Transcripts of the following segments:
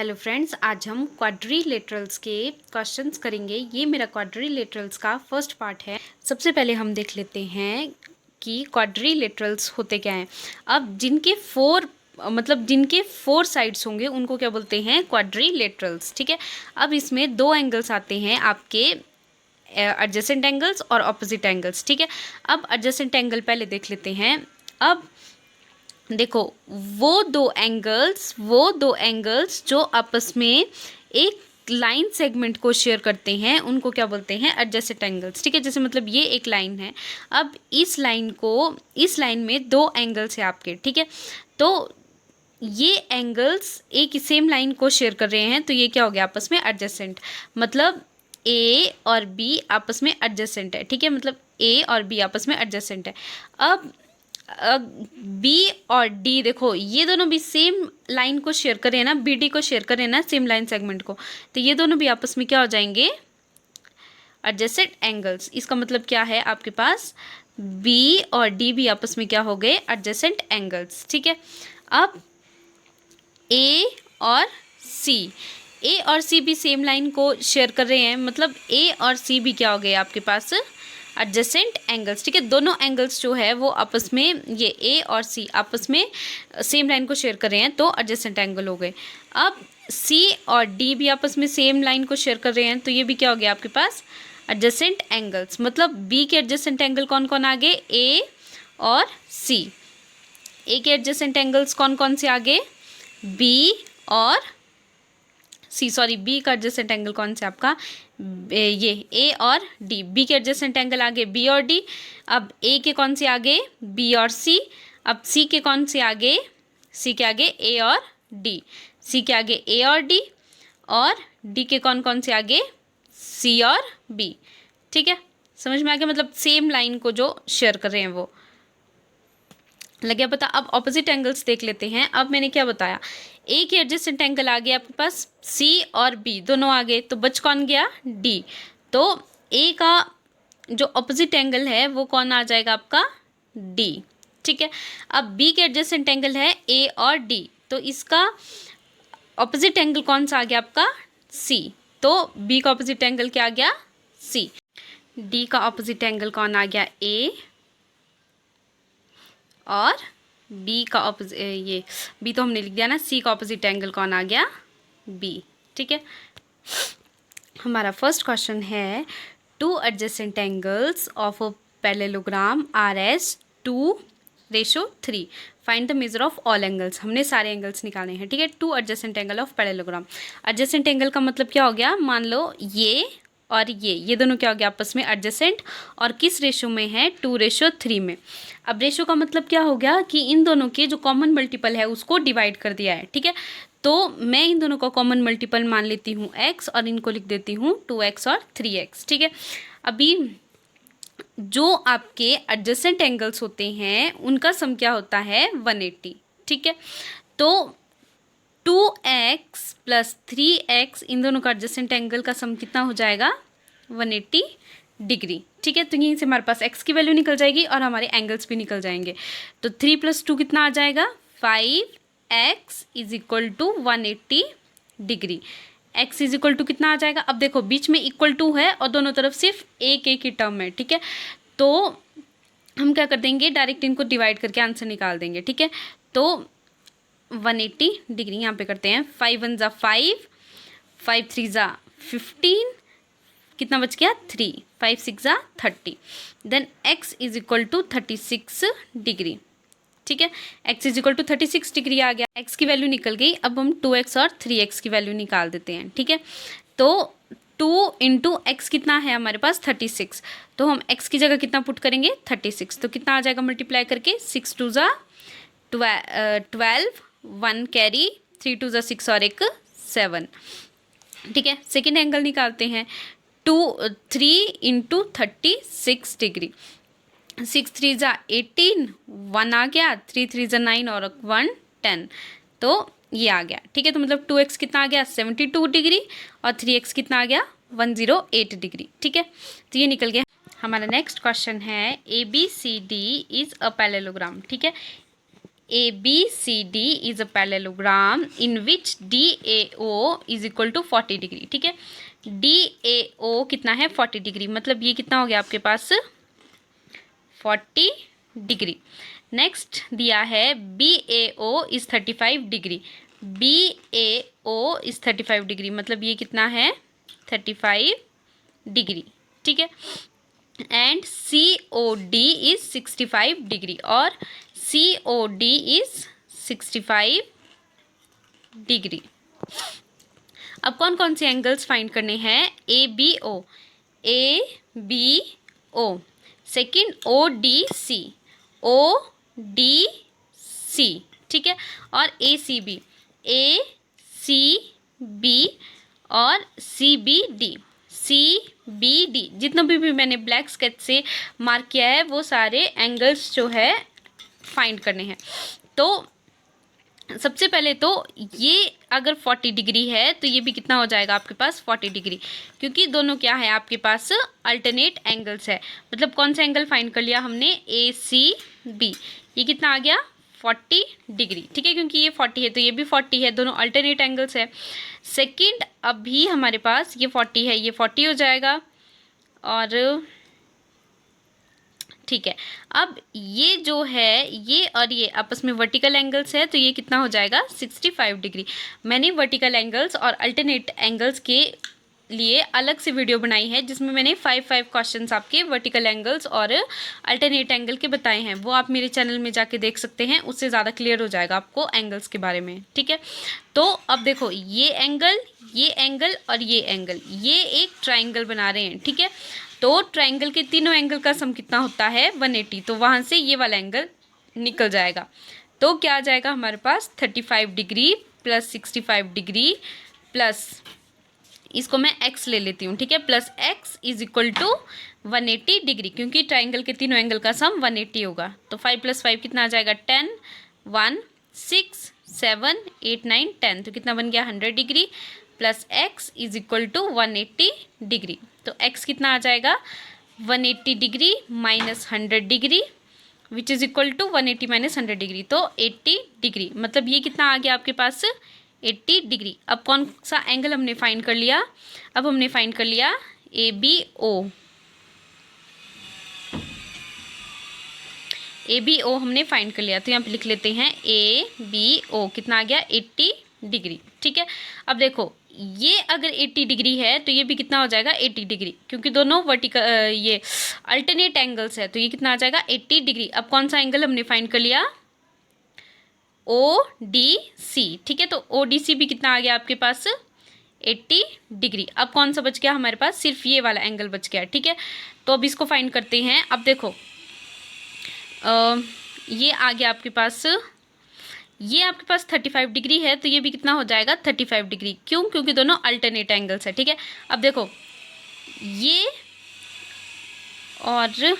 Hello friends, आज हम quadrilaterals के क्वेश्चंस करेंगे। ये मेरा क्वाड्रिलेटरल्स का फर्स्ट पार्ट है। सबसे पहले हम देख लेते हैं कि क्वाड्रिलेटरल्स होते क्या हैं। अब जिनके फोर साइड्स होंगे उनको क्या बोलते हैं? क्वाड्रिलेटरल्स। ठीक है। अब इसमें दो एंगल्स आते हैं आपके, एडजेसेंट एंगल्स और ऑपोजिट एंगल्स। ठीक है। अब एडजेसेंट एंगल पहले देख लेते हैं। अब देखो, वो दो एंगल्स जो आपस में एक लाइन सेगमेंट को शेयर करते हैं उनको क्या बोलते हैं? Adjacent angles. ठीक है। जैसे मतलब ये एक लाइन है, अब इस लाइन में दो एंगल्स है आपके। ठीक है। तो ये एंगल्स एक सेम लाइन को शेयर कर रहे हैं, तो ये क्या हो गया? आपस में एडजेसेंट। मतलब ए और बी आपस में एडजेसेंट है। ठीक है। मतलब ए और बी आपस में एडजेसेंट है। अब बी और डी, देखो ये दोनों भी सेम लाइन को शेयर कर रहे हैं ना, बी डी को शेयर कर रहे हैं ना, सेम लाइन सेगमेंट को, तो ये दोनों भी आपस में क्या हो जाएंगे? Adjacent angles. इसका मतलब क्या है? आपके पास बी और डी भी आपस में क्या हो गए? Adjacent angles. ठीक है। अब ए और सी भी सेम लाइन को शेयर कर रहे हैं, मतलब ए और सी भी क्या हो गए आपके पास? Adjacent angles. ठीक है। दोनों एंगल्स जो है वो आपस में, ये ए और सी आपस में सेम लाइन को शेयर कर रहे हैं, तो एडजेसेंट एंगल हो गए। अब सी और डी भी आपस में सेम लाइन को शेयर कर रहे हैं, तो ये भी क्या हो गया आपके पास? Adjacent angles. मतलब बी के एडजेसेंट एंगल कौन कौन आ गए? ए और सी। ए के एडजेसेंट एंगल्स कौन कौन से आ गए? बी और बी का एडजेसेंट एंगल कौन सा आपका? ये ए और डी। बी के एडजेसेंट एंगल आगे बी और डी। अब ए के कौन से आगे? बी और सी। अब सी के कौन से आगे? सी के आगे ए और डी। सी के आगे ए और डी, और डी के कौन कौन से आगे? सी और बी। ठीक है। समझ में आ गया? मतलब सेम लाइन को जो शेयर कर रहे हैं वो। लगे पता? अब ऑपोजिट एंगल्स देख लेते हैं। अब मैंने क्या बताया? ए के एडजेसेंट एंगल आ गया आपके पास, सी और बी दोनों आ गए, तो बच कौन गया? डी। तो ए का जो ऑपोजिट एंगल है वो कौन आ जाएगा आपका? डी। ठीक है। अब बी के एडजेसेंट एंगल है ए और डी, तो इसका ऑपोजिट एंगल कौन सा आ गया आपका? सी। तो बी का ऑपोजिट एंगल क्या आ गया? सी। डी का ऑपोजिट एंगल कौन आ गया? ए। और बी का ऑपोजिट, ये बी तो हमने लिख दिया ना, सी का ऑपोजिट एंगल कौन आ गया? बी। ठीक है। हमारा फर्स्ट क्वेश्चन है, two adjacent angles of a parallelogram R S 2:3, find the measure of all angles. हमने सारे एंगल्स निकाले हैं। ठीक है। Two adjacent angle of parallelogram. Adjacent angle का मतलब क्या हो गया? मान लो ये और ये दोनों क्या हो गया आपस में? एडजेसेंट। और किस रेशो में है? 2:3 में। अब रेशो का मतलब क्या हो गया कि इन दोनों के जो कॉमन मल्टीपल है उसको डिवाइड कर दिया है। ठीक है। तो मैं इन दोनों का कॉमन मल्टीपल मान लेती हूँ x, और इनको लिख देती हूँ 2x और 3x। ठीक है। अभी जो आपके एडजेसेंट एंगल्स होते हैं उनका सम क्या होता है? 180। ठीक है। तो 2x प्लस 3x, इन दोनों का एडजेसेंट एंगल का सम कितना हो जाएगा? 180 डिग्री। ठीक है। तो यहीं से हमारे पास x की वैल्यू निकल जाएगी और हमारे एंगल्स भी निकल जाएंगे। तो 3 + 2 कितना आ जाएगा? 5x is equal to 180 degree. x is equal to कितना आ जाएगा? अब देखो बीच में इक्वल टू है और दोनों तरफ सिर्फ एक एक ही टर्म है। ठीक है। तो हम क्या कर देंगे? डायरेक्ट इनको डिवाइड करके आंसर निकाल देंगे। ठीक है। तो 180 डिग्री यहाँ पे करते हैं। 5 × 1 = 5, 5 × 3 = 15, कितना बच गया? 3, 5 × 6 = 30। Then x is equal to 36 degree. ठीक है। x is equal to 36 degree आ गया। x की वैल्यू निकल गई। अब हम 2x और 3x की वैल्यू निकाल देते हैं। ठीक है। तो 2 × x कितना है हमारे पास? 36। तो हम x की जगह कितना पुट करेंगे? 36। तो कितना आ जाएगा मल्टीप्लाई करके? 6 × 2 = 12, 1 कैरी, 3 × 2 = 6 और 1 7। ठीक है। सेकेंड एंगल निकालते हैं। 3 × 36 डिग्री। 6 × 3 = 18, 1 आ गया, 3 × 3 = 9 और 1 10। तो ये आ गया। ठीक है। तो मतलब 2x कितना आ गया? 72 डिग्री, और 3x कितना आ गया? 108 डिग्री। ठीक है। तो ये निकल गया। हमारा नेक्स्ट क्वेश्चन है, ABCD इज अ पैरेललोग्राम। ठीक है। ABCD is a parallelogram in which DAO is equal to 40 degree. ठीक है, DAO कितना है 40 डिग्री, मतलब ये कितना हो गया आपके पास 40 डिग्री। नेक्स्ट दिया है BAO is 35 degree, BAO is 35 degree, मतलब ये कितना है 35 डिग्री। ठीक है, एंड COD इज 65 डिग्री और COD इज 65 डिग्री। अब कौन कौन से एंगल्स फाइंड करने हैं, ABO, ABO, second ODC, ODC, ठीक है, और ACB, ACB और CBD, CBD। जितना भी मैंने ब्लैक स्केच से मार्क किया है वो सारे एंगल्स जो है फाइंड करने हैं। तो सबसे पहले तो ये अगर 40 डिग्री है तो ये भी कितना हो जाएगा आपके पास 40 डिग्री, क्योंकि दोनों क्या है आपके पास अल्टरनेट एंगल्स है। मतलब कौन सा एंगल फाइंड कर लिया हमने, ACB, ये कितना आ गया 40 डिग्री। ठीक है, क्योंकि ये 40 है तो ये भी 40 है, दोनों अल्टरनेट एंगल्स है। सेकंड, अभी हमारे पास ये 40 है, ये 40 हो जाएगा। और ठीक है, अब ये जो है ये और ये आपस में वर्टिकल एंगल्स है तो ये कितना हो जाएगा 65 डिग्री। मैंने वर्टिकल एंगल्स और अल्टरनेट एंगल्स के लिए अलग से वीडियो बनाई है जिसमें मैंने 5 क्वेश्चंस आपके वर्टिकल एंगल्स और अल्टरनेट एंगल के बताए हैं, वो आप मेरे चैनल में जाके देख सकते हैं, उससे ज़्यादा क्लियर हो जाएगा आपको एंगल्स के बारे में। ठीक है, तो अब देखो ये एंगल और ये एंगल, ये एक ट्राइंगल बना रहे हैं। ठीक है, तो ट्राइंगल के तीनों एंगल का सम कितना होता है 180, तो वहाँ से ये वाला एंगल निकल जाएगा। तो क्या आ जाएगा हमारे पास 35 डिग्री प्लस 65 डिग्री प्लस, इसको मैं x ले लेती हूँ। ठीक है, plus x is equal to 180 degree, क्योंकि ट्राइंगल के तीनों एंगल का सम 180 होगा। तो 5 + 5 कितना आ जाएगा 10, 1, 6, 7, 8, 9, 10, तो कितना बन गया 100 degree plus x is equal to 180 degree. तो x कितना आ जाएगा 180 degree minus 100 degree which is equal to 180 minus 100 degree, तो 80 डिग्री। मतलब ये कितना आ गया आपके पास 80 डिग्री। अब कौन सा एंगल हमने फाइंड कर लिया, अब हमने फाइंड कर लिया ABO हमने फाइंड कर लिया। तो यहाँ पे लिख लेते हैं ABO कितना आ गया 80 डिग्री। ठीक है, अब देखो ये अगर 80 डिग्री है तो ये भी कितना हो जाएगा 80 डिग्री, क्योंकि दोनों वर्टिकल ये अल्टरनेट एंगल्स है, तो ये कितना आ जाएगा 80 डिग्री। अब कौन सा एंगल हमने फाइंड कर लिया ODC। ठीक है, तो ODC भी कितना आ गया आपके पास 80 डिग्री। अब कौन सा बच गया हमारे पास, सिर्फ ये वाला एंगल बच गया। ठीक है, तो अब इसको फाइंड करते हैं। अब देखो ये आ गया आपके पास, ये आपके पास 35 डिग्री है तो ये भी कितना हो जाएगा 35 डिग्री। क्यों, क्योंकि दोनों अल्टरनेट एंगल्स है। ठीक है, अब देखो ये और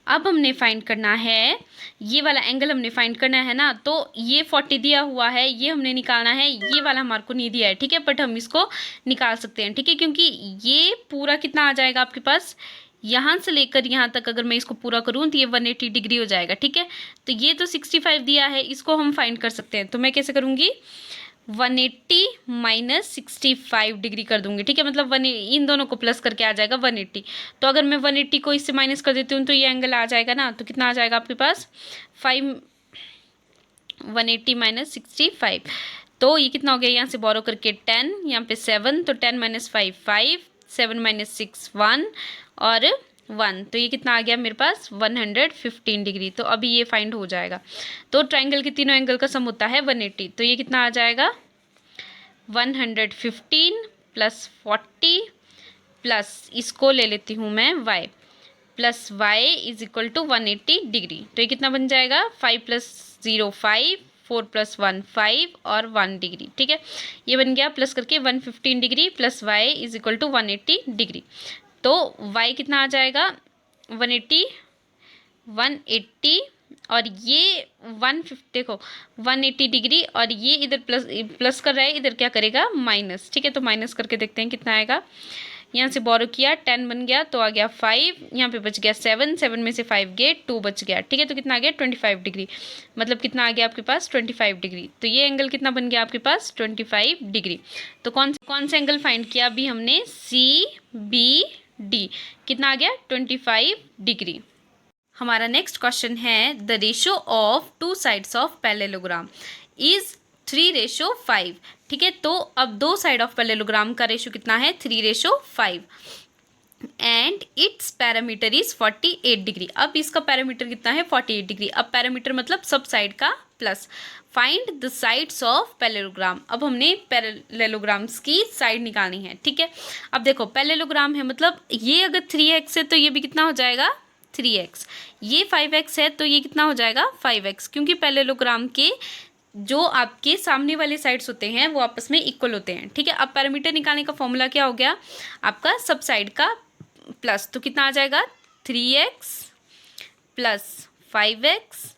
अब हमने फाइंड करना है ये वाला एंगल हमने फाइंड करना है ना, तो ये 40 दिया हुआ है, ये हमने निकालना है, ये वाला हमारे को नहीं दिया है। ठीक है, बट हम इसको निकाल सकते हैं। ठीक है, क्योंकि ये पूरा कितना आ जाएगा आपके पास, यहाँ से लेकर यहाँ तक अगर मैं इसको पूरा करूँ तो ये 180 डिग्री हो जाएगा। ठीक है, तो ये तो 65 दिया है, इसको हम फाइंड कर सकते हैं। तो मैं कैसे करूँगी 180 माइनस 65 डिग्री कर दूंगी। ठीक है, मतलब इन दोनों को प्लस करके आ जाएगा 180। तो अगर मैं 180 को इससे माइनस कर देती हूँ तो ये एंगल आ जाएगा ना, तो कितना आ जाएगा आपके पास 180 माइनस 65, तो ये कितना हो गया, यहाँ से बोरो करके 10, यहाँ पे 7, तो 10 माइनस 5 5, 7 माइनस 6 1 और 1, तो ये कितना आ गया मेरे पास 115 डिग्री। तो अभी ये फाइंड हो जाएगा। तो ट्राइंगल के तीनों एंगल का सम होता है 180, तो ये कितना आ जाएगा 115 प्लस 40 प्लस इसको ले लेती हूँ मैं y plus y is equal to 180 degree. तो ये कितना बन जाएगा 5 + 0 5, 4 + 1 5 और 1 डिग्री। ठीक है, ये बन गया प्लस करके 115 degree plus y is equal to 180 degree. तो y कितना आ जाएगा 180 और ये 150, देखो 180 डिग्री और ये इधर प्लस कर रहा है, इधर क्या करेगा माइनस। ठीक है, तो माइनस करके देखते हैं कितना आएगा, यहाँ से बोरो किया 10 बन गया तो आ गया 5, यहाँ पे बच गया 7, 7 में से 5 गए 2 बच गया, ठीक है। तो कितना आ गया 25 डिग्री, मतलब कितना आ गया आपके पास 25 डिग्री। तो ये एंगल कितना बन गया आपके पास 25 डिग्री। तो कौन सा एंगल फाइंड किया अभी हमने, CBD, कितना आ गया 25 डिग्री। हमारा नेक्स्ट क्वेश्चन है the ratio of two sides of parallelogram is 3:5, ठीक है। तो अब दो साइड ऑफ पैरेललोग्राम का रेशो कितना है 3:5 and it's parameter is 48 degree. अब इसका पैरामीटर कितना है 48 डिग्री। अब पैरामीटर मतलब सब साइड का plus. Find the sides of parallelogram. अब हमने पैरेललोग्राम्स की साइड निकालनी है, ठीक है। अब देखो पैरेललोग्राम है मतलब ये अगर 3x है तो ये भी कितना हो जाएगा 3x, ये 5x है तो ये कितना हो जाएगा 5x, क्योंकि पैरेललोग्राम के जो आपके सामने वाले साइड्स होते हैं वो आपस में इक्वल होते हैं, ठीक है। अब पैरामीटर निकालने का फॉर्मूला क्या हो गया आपका सब साइड का प्लस, तो कितना आ जाएगा 3x plus 5x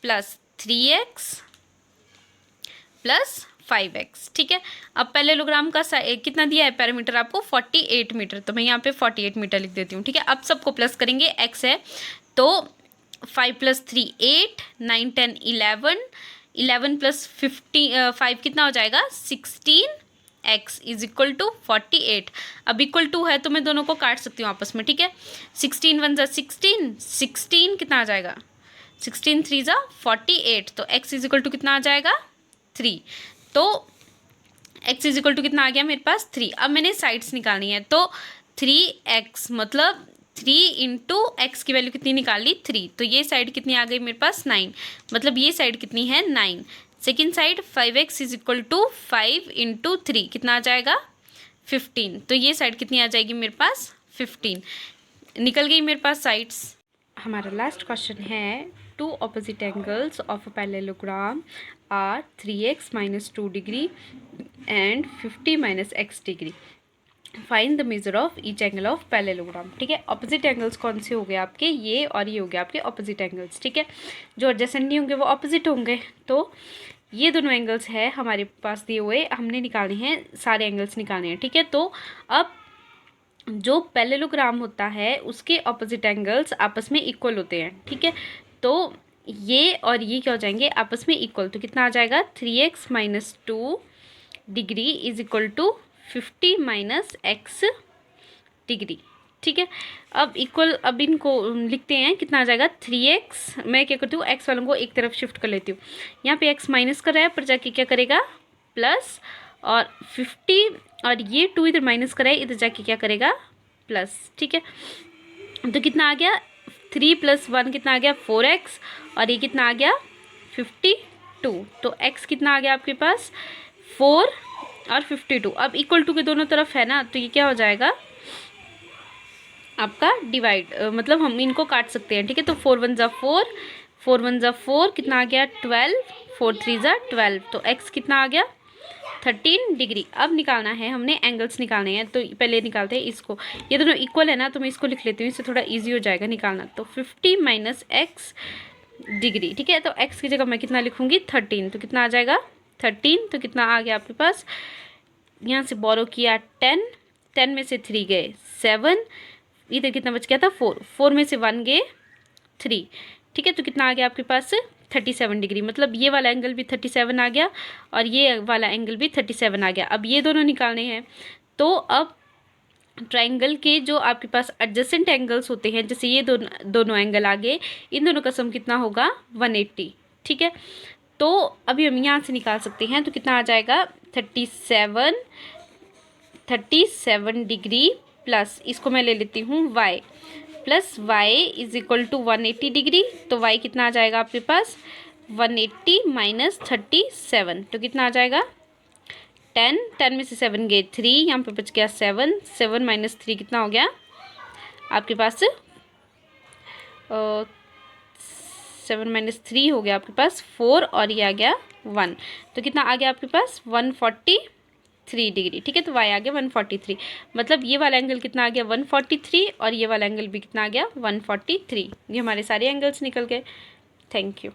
plus 3x plus 5x, ठीक है। अब पैरेललोग्राम का कितना दिया है पैरामीटर आपको 48 मीटर, तो मैं यहाँ पे 48 मीटर लिख देती हूँ, ठीक है। अब सबको प्लस करेंगे, x है तो 5 + 3 8, 9 10 11, 11 + 5 कितना हो जाएगा 16x इज इक्वल टू 48। अब इक्वल टू है तो मैं दोनों को काट सकती हूँ आपस में, ठीक है। 16 1 = 16, 16 कितना आ जाएगा 16 3 = 48, तो x इज इक्वल टू कितना आ जाएगा 3। तो x इज इक्वल टू कितना आ गया मेरे पास 3। अब मैंने साइड्स निकालनी है तो 3x मतलब 3 × x की वैल्यू कितनी निकाली 3, तो ये साइड कितनी आ गई मेरे पास 9, मतलब ये साइड कितनी है 9। Second side 5x is equal to 5 × 3 कितना आ जाएगा 15, तो ये साइड कितनी आ जाएगी मेरे पास 15, निकल गई मेरे पास साइड्स। हमारा लास्ट क्वेश्चन है two opposite angles of a parallelogram are 3x - 2 degree and 50 - x degree. Find the measure of each angle of parallelogram, ठीक है। ऑपोजिट एंगल्स कौन से हो गए आपके, ये और ये हो गए आपके ऑपोजिट एंगल्स, ठीक है। जो एडजेसेंट नहीं होंगे वो ऑपोजिट होंगे, तो ये दोनों एंगल्स है हमारे पास दिए हुए, हमने निकालने हैं, सारे एंगल्स निकालने हैं, ठीक है। तो अब जो पैरेललोग्राम होता है उसके ऑपोजिट एंगल्स आपस में इक्वल होते हैं, ठीक है। तो ये और ये क्या हो जाएंगे आपस में इक्वल, तो कितना आ जाएगा 3x - 2 degree is equal to 50 - x degree, ठीक है। अब इक्वल, अब इनको लिखते हैं, कितना आ जाएगा 3x, मैं क्या करती हूँ x वालों को एक तरफ शिफ्ट कर लेती हूँ, यहाँ पे x माइनस कर रहा है पर जाके क्या करेगा प्लस, और 50 और ये 2 इधर माइनस कर रहा है, इधर जाके क्या करेगा प्लस, ठीक है। तो कितना आ गया 3 + 1 कितना आ गया 4x, और ये कितना आ गया 52, तो x कितना आ गया आपके पास 4 और 52। अब इक्वल टू के दोनों तरफ है ना, तो ये क्या हो जाएगा आपका डिवाइड, मतलब हम इनको काट सकते हैं, ठीक है। तो 4 1 = 4, 4 1 = 4 कितना आ गया 12, 4 3 = 12, तो x कितना आ गया 13 डिग्री। अब निकालना है हमने एंगल्स निकालने हैं, तो पहले निकालते हैं इसको, ये दोनों इक्वल है ना तो मैं इसको लिख लेती हूँ, इससे थोड़ा इजी हो जाएगा निकालना। तो 50 - x डिग्री, ठीक है। तो x की जगह मैं कितना लिखूँगी 13, तो कितना आ जाएगा 13, तो कितना आ गया आपके पास, यहाँ से बोरो किया 10, 10 में से 3 गए 7, इधर कितना बच गया था 4, 4 में से 1 गए 3, ठीक है। तो कितना आ गया आपके पास 37 डिग्री, मतलब ये वाला एंगल भी 37 आ गया और ये वाला एंगल भी 37 आ गया। अब ये दोनों निकालने हैं, तो अब ट्राइंगल के जो आपके पास एडजेसेंट एंगल्स होते हैं, जैसे ये दोनों एंगल आ गए, इन दोनों का सम कितना होगा 180, ठीक है। तो अभी हम यहाँ से निकाल सकते हैं, तो कितना आ जाएगा 37 डिग्री प्लस, इसको मैं ले लेती हूँ y, plus y is equal to 180 degree, तो y कितना आ जाएगा आपके पास 180 - 37, तो कितना आ जाएगा 10, 10 में से 7 गए 3, यहाँ पे बच गया 7, 7 - 3 कितना हो गया आपके पास 7 - 3 हो गया आपके पास 4, और ये आ गया 1, तो कितना आ गया आपके पास 143 डिग्री, ठीक है। तो y आ गया 143, मतलब ये वाला एंगल कितना आ गया 143, और ये वाला एंगल भी कितना आ गया 143। ये हमारे सारे एंगल्स निकल गए। Thank you.